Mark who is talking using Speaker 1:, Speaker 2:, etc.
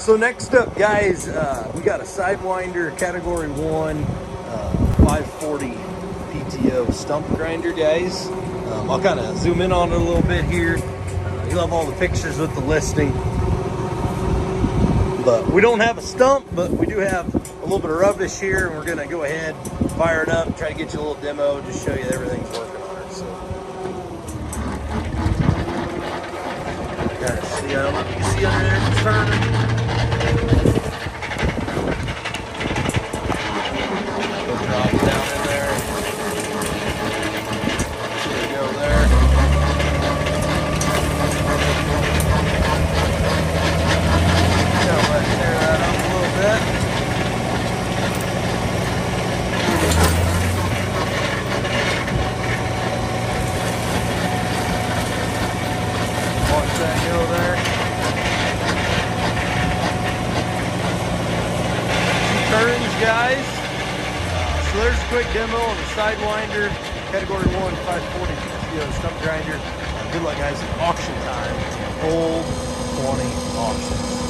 Speaker 1: So next up, guys, we got a Sidewinder Category 1 540 PTO stump grinder, guys. I'll kind of zoom in on it a little bit here. You'll have all the pictures with the listing. But we don't have a stump, but we do have a little bit of rubbish here, and we're going to go ahead, fire it up, try to get you a little demo, just show you that everything's working on it. So, kind of see, I don't know if you can see under there, it's turning. Drop it down in there. There we go there. Yeah, let's tear that up a little bit. Watch that go there. Turns, guys. So there's a quick demo on the Sidewinder Category 1 540 PTO stump grinder. Good luck, guys. Auction time. Old 20 auctions.